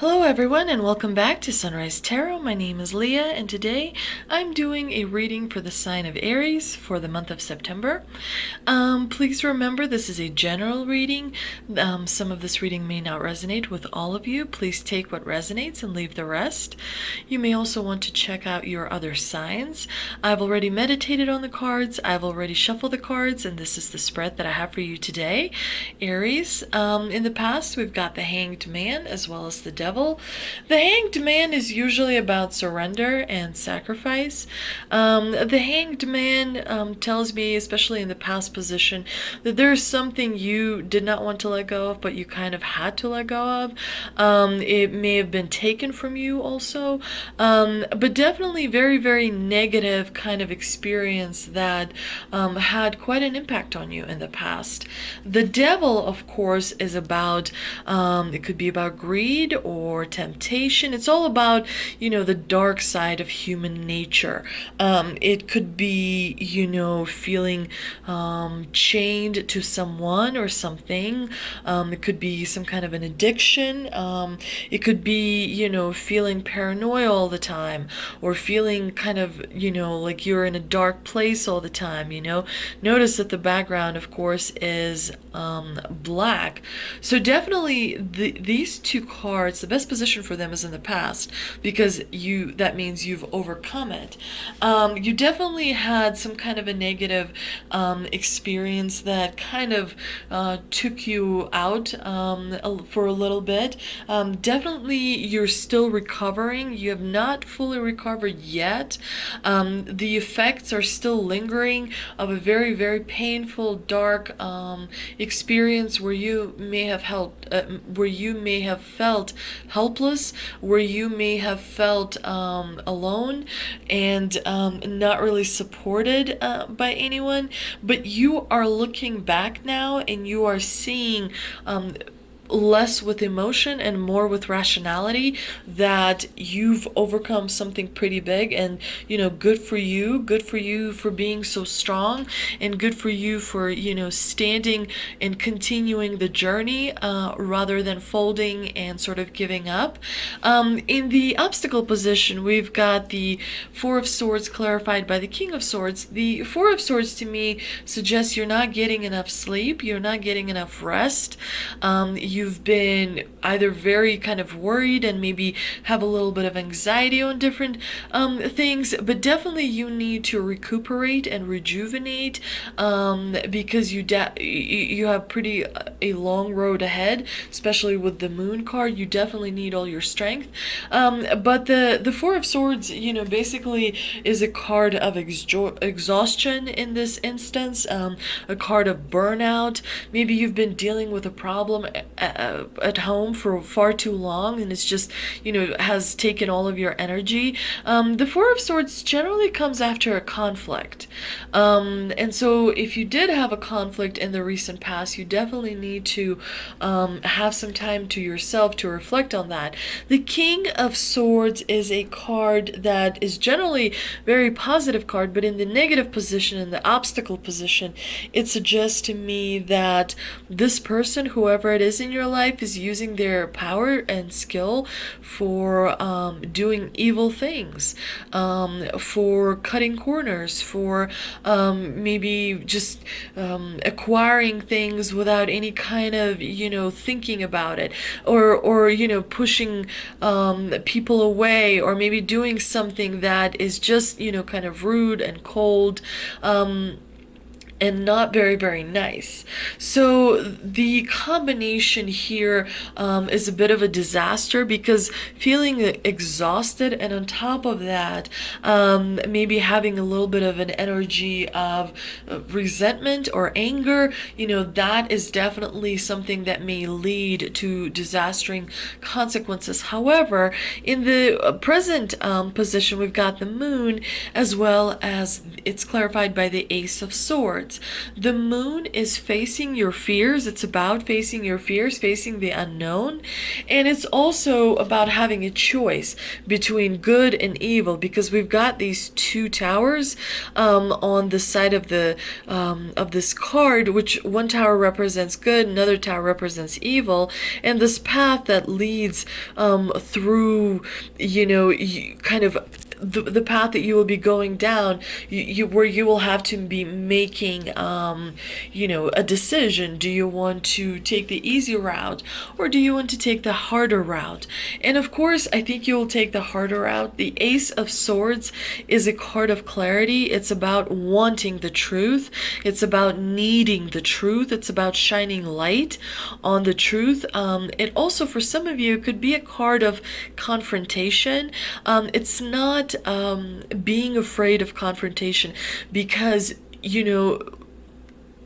Hello everyone and welcome back to Sunrise Tarot. My name is Leah and today I'm doing a reading for the sign of Aries for the month of September. Please remember this is a general reading. Some of this reading may not resonate with all of you. Please take what resonates and leave the rest. You may also want to check out your other signs. I've already meditated on the cards. I've already shuffled the cards and this is the spread that I have for you today. Aries, in the past we've got the Hanged Man as well as the Devil. The Hanged Man is usually about surrender and sacrifice. The Hanged Man tells me, especially in the past position, that there's something you did not want to let go of, but you kind of had to let go of. It may have been taken from you also, but definitely very, very negative kind of experience that had quite an impact on you in the past. The Devil, of course, is about, it could be about greed or temptation. It's all about, the dark side of human nature. It could be, feeling chained to someone or something. It could be some kind of an addiction. It could be, feeling paranoia all the time or feeling kind of, like you're in a dark place all the time, Notice that the background, of course, is black. So definitely these two cards, the best position for them is in the past because that means you've overcome it. You definitely had some kind of a negative experience that kind of took you out for a little bit. Definitely you're still recovering. You have not fully recovered yet. The effects are still lingering of a very, very painful, dark experience where you may have felt helpless, where you may have felt alone and not really supported by anyone. But you are looking back now and you are seeing less with emotion and more with rationality that you've overcome something pretty big. And good for you for being so strong, and good for you for standing and continuing the journey rather than folding and sort of giving up. In the obstacle position, we've got the Four of Swords clarified by the King of Swords. The Four of Swords to me suggests you're not getting enough sleep, you're not getting enough rest. You've been either very kind of worried and maybe have a little bit of anxiety on different things, but definitely you need to recuperate and rejuvenate because you have pretty a long road ahead, especially with the Moon card. You definitely need all your strength. But the Four of Swords, basically is a card of exhaustion in this instance, a card of burnout. Maybe you've been dealing with a problem at home for far too long and it's just has taken all of your energy. The Four of Swords generally comes after a conflict, and so if you did have a conflict in the recent past, you definitely need to have some time to yourself to reflect on that. The King of Swords is a card that is generally very positive card, but in the negative position, in the obstacle position, it suggests to me that this person, whoever it is in your life, is using their power and skill for doing evil things, for cutting corners, for maybe just acquiring things without any kind of thinking about it, or pushing people away, or maybe doing something that is just kind of rude and cold, and not very, very nice. So the combination here is a bit of a disaster because feeling exhausted, and on top of that, maybe having a little bit of an energy of resentment or anger, that is definitely something that may lead to disastrous consequences. However, in the present position, we've got the Moon, as well as it's clarified by the Ace of Swords. Swords. The moon is facing your fears. It's about facing your fears, facing the unknown. And it's also about having a choice between good and evil, because we've got these two towers on the side of the of this card, which one tower represents good, another tower represents evil, and this path that leads through, kind of the path that you will be going down, where you will have to be making a decision. Do you want to take the easy route, or do you want to take the harder route? And of course, I think you will take the harder route. The Ace of Swords is a card of clarity. It's about wanting the truth. It's about needing the truth. It's about shining light on the truth. It also, for some of you, could be a card of confrontation. It's not being afraid of confrontation, because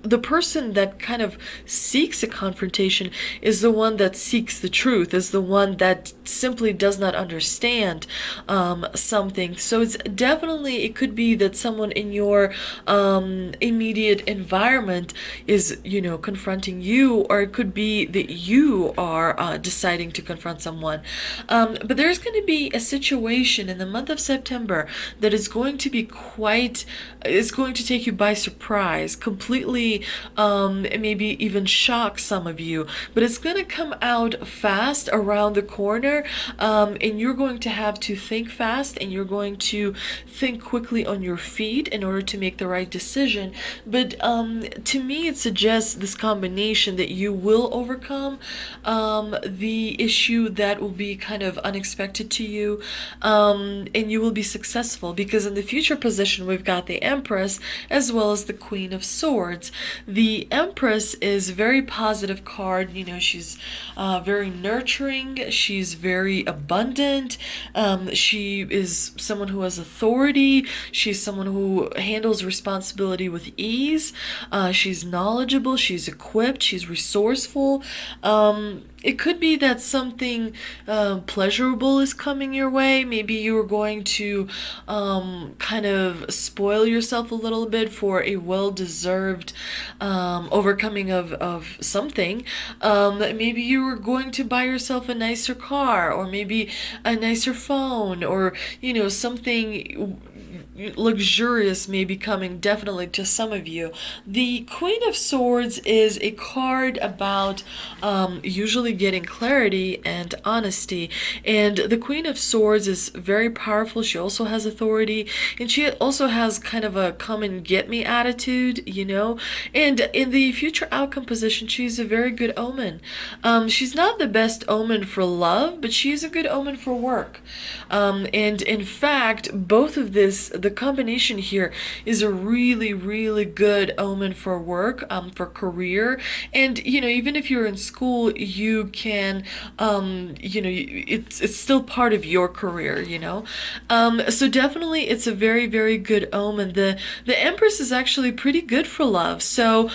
the person that kind of seeks a confrontation is the one that seeks the truth, is the one that simply does not understand something. So it's definitely, it could be that someone in your immediate environment is, confronting you, or it could be that you are deciding to confront someone. But there's going to be a situation in the month of September that is going to be is going to take you by surprise, completely, maybe even shock some of you, but it's going to come out fast around the corner, and you're going to have to think fast, and you're going to think quickly on your feet in order to make the right decision. But to me, it suggests this combination that you will overcome the issue that will be kind of unexpected to you, and you will be successful, because in the future position we've got the Empress as well as the Queen of Swords. The Empress is a very positive card. She's very nurturing. She's very abundant. She is someone who has authority. She's someone who handles responsibility with ease. She's knowledgeable. She's equipped. She's resourceful. It could be that something pleasurable is coming your way. Maybe you're going to kind of spoil yourself a little bit for a well-deserved overcoming of something. Maybe you were going to buy yourself a nicer car, or maybe a nicer phone, or something luxurious may be coming, definitely, to some of you. The Queen of Swords is a card about usually getting clarity and honesty, and the Queen of Swords is very powerful. She also has authority, and she also has kind of a come and get me attitude, and in the future outcome position, she's a very good omen. She's not the best omen for love, but she's a good omen for work, and in fact, both of the combination here is a really, really good omen for work, for career. And even if you're in school, you can it's still part of your career. So definitely it's a very, very good omen. The Empress is actually pretty good for love. So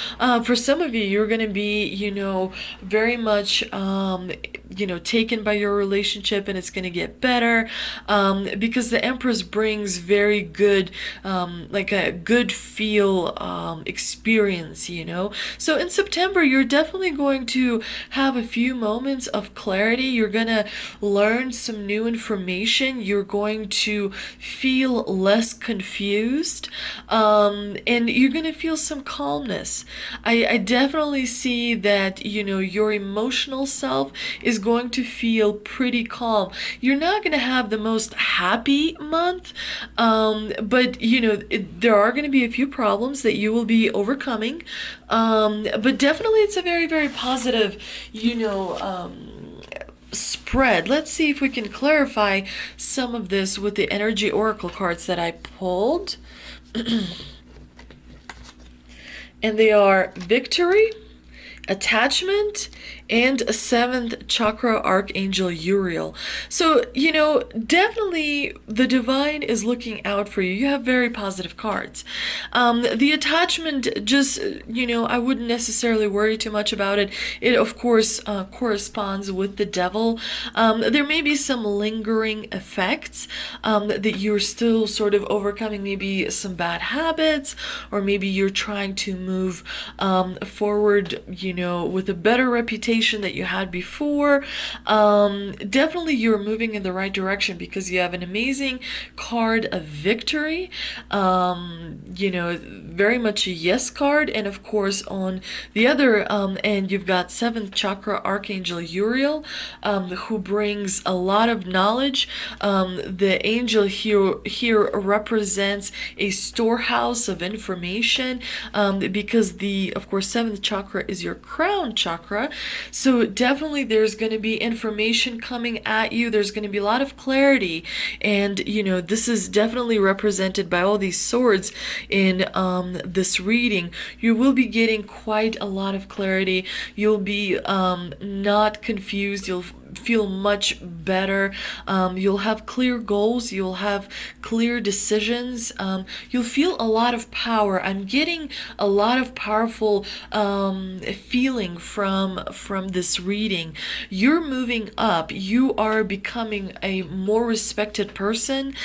for some of you, you're going to be very much taken by your relationship, and it's going to get better, because the Empress brings very good, like a good feel experience. So in September, you're definitely going to have a few moments of clarity. You're going to learn some new information. You're going to feel less confused, and you're going to feel some calmness. I definitely see that your emotional self is going to feel pretty calm. You're not going to have the most happy month, but there are going to be a few problems that you will be overcoming, but definitely it's a very, very positive spread. Let's see if we can clarify some of this with the energy oracle cards that I pulled. And they are victory, attachment, and a seventh chakra archangel Uriel. So, definitely the divine is looking out for you. You have very positive cards. The attachment, just, I wouldn't necessarily worry too much about it. It, of course, corresponds with the devil. There may be some lingering effects that you're still sort of overcoming, maybe some bad habits, or maybe you're trying to move forward, with a better reputation that you had before. Definitely you're moving in the right direction because you have an amazing card of victory. Very much a yes card. And of course, on the other end, you've got seventh chakra archangel Uriel, who brings a lot of knowledge. The angel here represents a storehouse of information, because of course, seventh chakra is your crown chakra. So definitely there's going to be information coming at you. There's going to be a lot of clarity. And, this is definitely represented by all these swords in this reading. You will be getting quite a lot of clarity. You'll be not confused. You'll feel much better. You'll have clear goals. You'll have clear decisions. You'll feel a lot of power. I'm getting a lot of powerful feeling from this reading. You're moving up. You are becoming a more respected person.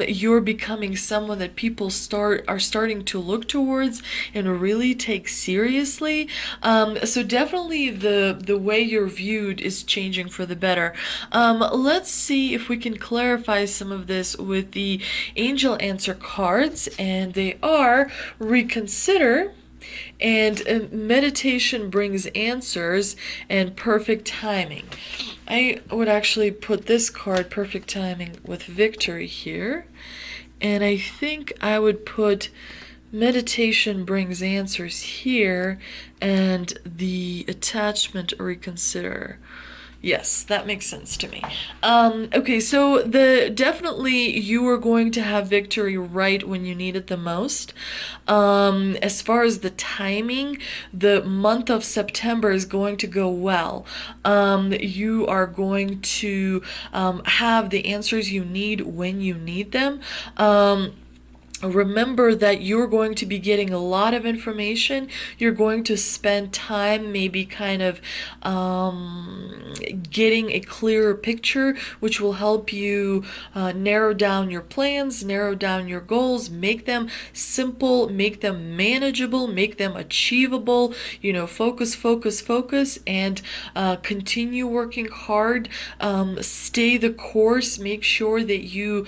You're becoming someone that people are starting to look towards and really take seriously. So definitely the way you're viewed is changing for the better. Let's see if we can clarify some of this with the angel answer cards, and they are reconsider, and meditation brings answers, and perfect timing. I would actually put this card, perfect timing, with victory here, and I think I would put meditation brings answers here, and the attachment reconsider. Yes, that makes sense to me. Okay, so definitely you are going to have victory right when you need it the most. As far as the timing, the month of September is going to go well. You are going to have the answers you need when you need them. Remember that you're going to be getting a lot of information. You're going to spend time maybe kind of getting a clearer picture, which will help you narrow down your plans, narrow down your goals, make them simple, make them manageable, make them achievable. Focus, focus, focus, and continue working hard. Stay the course. Make sure that you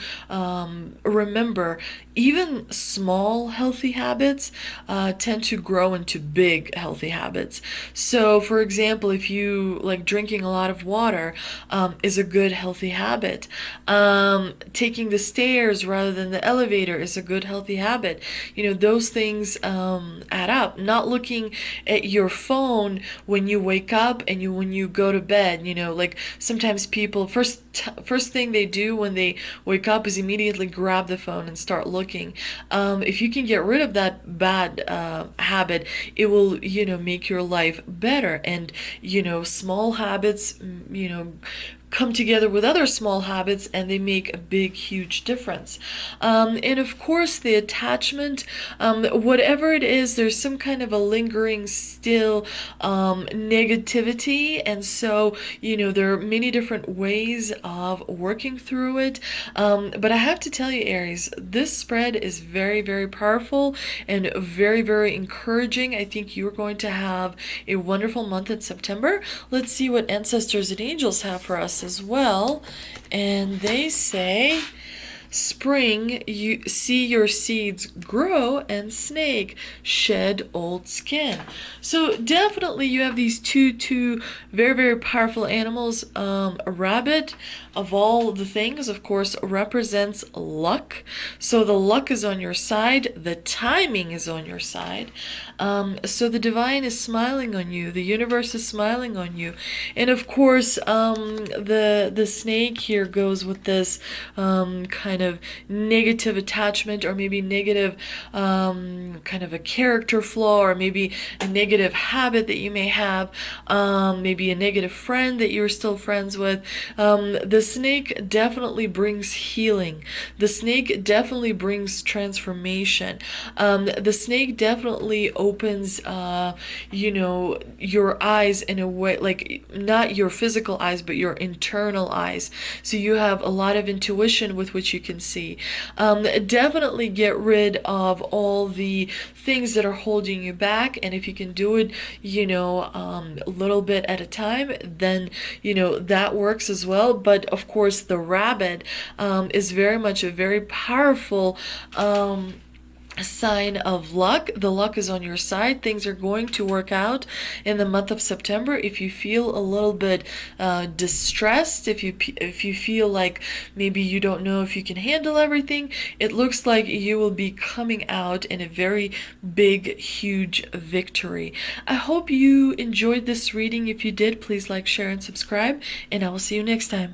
remember, even small healthy habits tend to grow into big healthy habits. So, for example, if you like drinking a lot of water is a good healthy habit. Taking the stairs rather than the elevator is a good healthy habit. Those things add up. Not looking at your phone when you wake up and when you go to bed. Like sometimes people first thing they do when they wake up is immediately grab the phone and start looking. If you can get rid of that bad habit, it will, make your life better. And, small habits, come together with other small habits and they make a big, huge difference. And of course, the attachment, whatever it is, there's some kind of a lingering still negativity. And so, there are many different ways of working through it. But I have to tell you, Aries, this spread is very, very powerful and very, very encouraging. I think you're going to have a wonderful month in September. Let's see what ancestors and angels have for us as well. And they say, spring, you see your seeds grow, and snake, shed old skin. So definitely you have these two very, very powerful animals. A rabbit, of all the things, of course, represents luck. So the luck is on your side. The timing is on your side. So the divine is smiling on you. The universe is smiling on you. And of course, the snake here goes with this kind kind of negative attachment, or maybe negative kind of a character flaw, or maybe a negative habit that you may have, maybe a negative friend that you're still friends with. The snake definitely brings healing. The snake definitely brings transformation. The snake definitely opens, your eyes in a way, like not your physical eyes, but your internal eyes. So you have a lot of intuition with which you can see. Definitely get rid of all the things that are holding you back, and if you can do it, a little bit at a time, then that works as well. But of course, the rabbit is very much a very powerful sign of luck. The luck is on your side. Things are going to work out in the month of September. If you feel a little bit distressed, if you feel like maybe you don't know if you can handle everything, it looks like you will be coming out in a very big, huge victory. I hope you enjoyed this reading. If you did, please like, share, and subscribe, and I will see you next time.